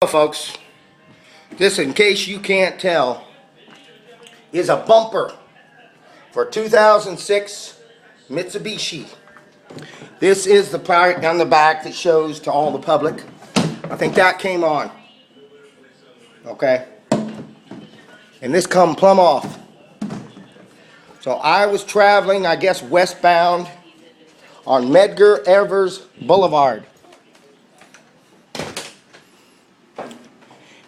Folks, this, in case you can't tell, is a bumper for 2006 Mitsubishi. This is the part on the back that shows to all the public. I think that came on. Okay. And this come plumb off. So I was traveling, I guess, westbound on Medgar Evers Boulevard.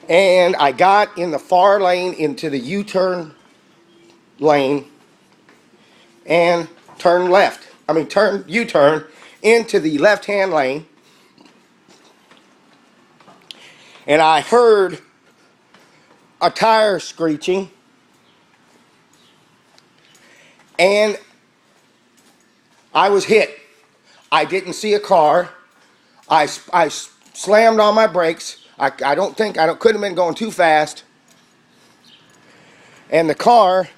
And I got in the far lane into the U-turn lane and turned left. Turn U-turn into the left-hand lane. And I heard a tire screeching. And I was hit. I didn't see a car. I slammed on my brakes. I couldn't have been going too fast. And the car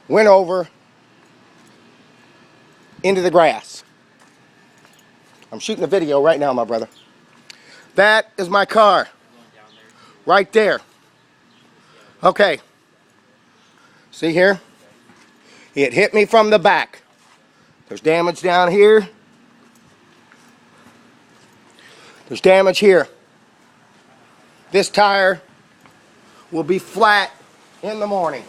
went over into the grass. I'm shooting a video right now, my brother. That is my car. Right there. Okay. See here? It hit me from the back. There's damage down here. There's damage here. This tire will be flat in the morning.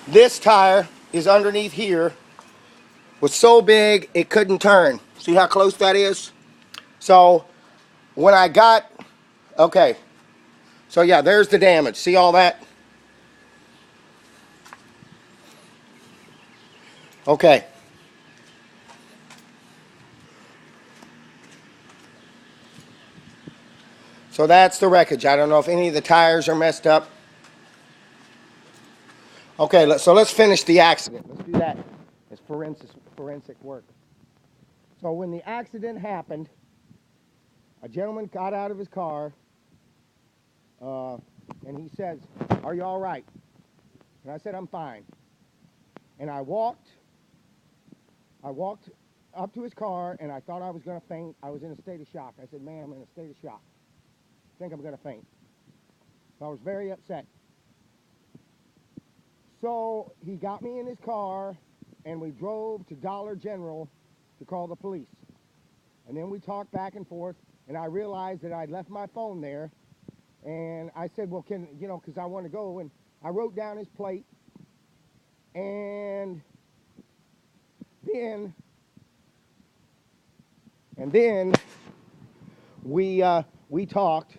This tire is underneath here. Was so big it couldn't turn. See how close that is? So when I got, okay. So yeah, there's the damage. See all that? Okay. So that's the wreckage. I don't know if any of the tires are messed up. Okay, so let's finish the accident. Let's do that. It's forensic work. So when the accident happened, a gentleman got out of his car, and he says, "Are you all right?" And I said, "I'm fine." And I walked up to his car, and I thought I was going to faint. I was in a state of shock. I said, "Man, I'm in a state of shock. I think I'm going to faint." So I was very upset. So he got me in his car, and we drove to Dollar General to call the police. And then we talked back and forth, and I realized that I'd left my phone there. And I said, well, because I want to go. And I wrote down his plate. And then we talked.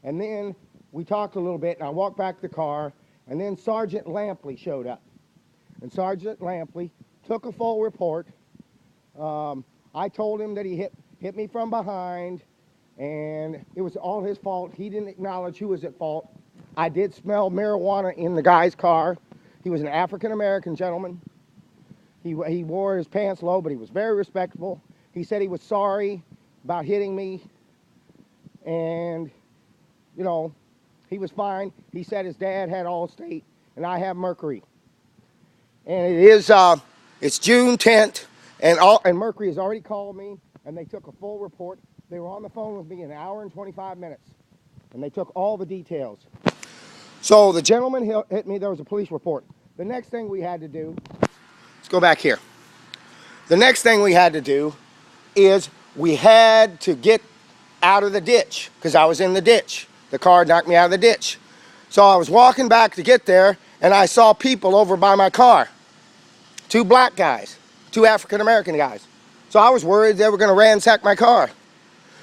And then we talked a little bit, and I walked back to the car. And then Sergeant Lampley showed up. And Sergeant Lampley took a full report. I told him that he hit me from behind, and it was all his fault. He didn't acknowledge who was at fault. I did smell marijuana in the guy's car. He was an African-American gentleman. He wore his pants low, but he was very respectable. He said he was sorry about hitting me, and, he was fine. He said his dad had Allstate, and I have Mercury. And it's June 10th, and Mercury has already called me, and they took a full report. They were on the phone with me an hour and 25 minutes, and they took all the details. So the gentleman hit me. There was a police report. The next thing we had to do, let's go back here. The next thing we had to do is we had to get out of the ditch, because I was in the ditch. The car knocked me out of the ditch. So I was walking back to get there, and I saw people over by my car. 2 black guys, 2 African-American guys. So I was worried they were going to ransack my car.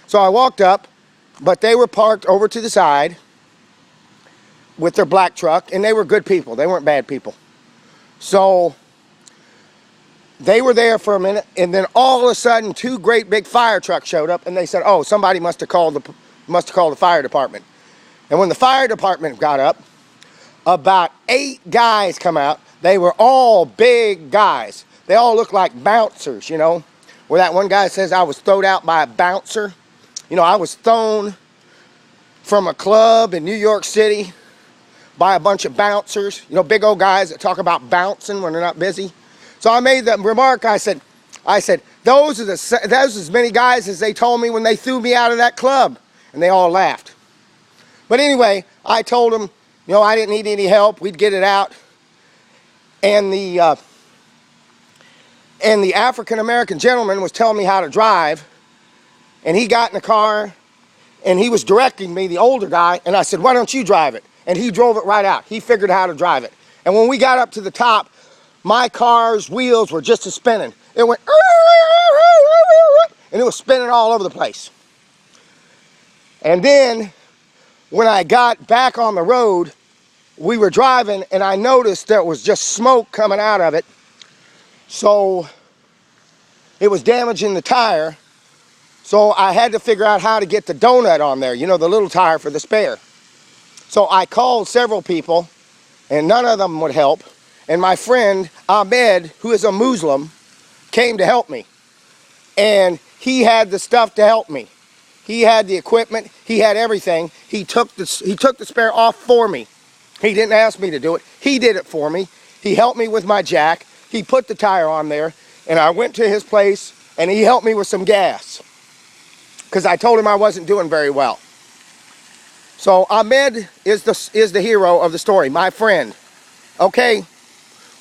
So I walked up, but they were parked over to the side with their black truck, and they were good people. They weren't bad people. So they were there for a minute, and then all of a sudden 2 great big fire trucks showed up, and they said, "Oh, somebody must have called the fire department." And when the fire department got up, about 8 guys come out. They were all big guys. They all looked like bouncers, where that one guy says I was thrown out by a bouncer. I was thrown from a club in New York City by a bunch of bouncers, big old guys that talk about bouncing when they're not busy. So I made the remark, I said, those are as many guys as they told me when they threw me out of that club. And they all laughed. But anyway, I told them, you know, I didn't need any help. We'd get it out. And the African-American gentleman was telling me how to drive. And he got in the car, and he was directing me, the older guy, and I said, why don't you drive it? And he drove it right out. He figured out how to drive it. And when we got up to the top, my car's wheels were just spinning. It went, and it was spinning all over the place. And then, when I got back on the road, we were driving, and I noticed there was just smoke coming out of it. So, it was damaging the tire. So I had to figure out how to get the donut on there, you know, the little tire for the spare. So I called several people, and none of them would help. And my friend Ahmed, who is a Muslim, came to help me. And he had the stuff to help me. He had the equipment, he had everything. He took the spare off for me. He didn't ask me to do it. He did it for me. He helped me with my jack. He put the tire on there, and I went to his place, and he helped me with some gas, because I told him I wasn't doing very well. So Ahmed is the hero of the story, my friend. Okay,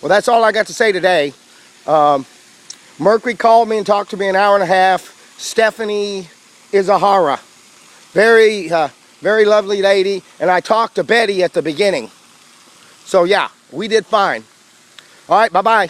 well, that's all I got to say today. Mercury called me and talked to me an hour and a half. Stephanie Izahara, very lovely lady, and I talked to Betty at the beginning. So yeah, we did fine. All right, bye-bye.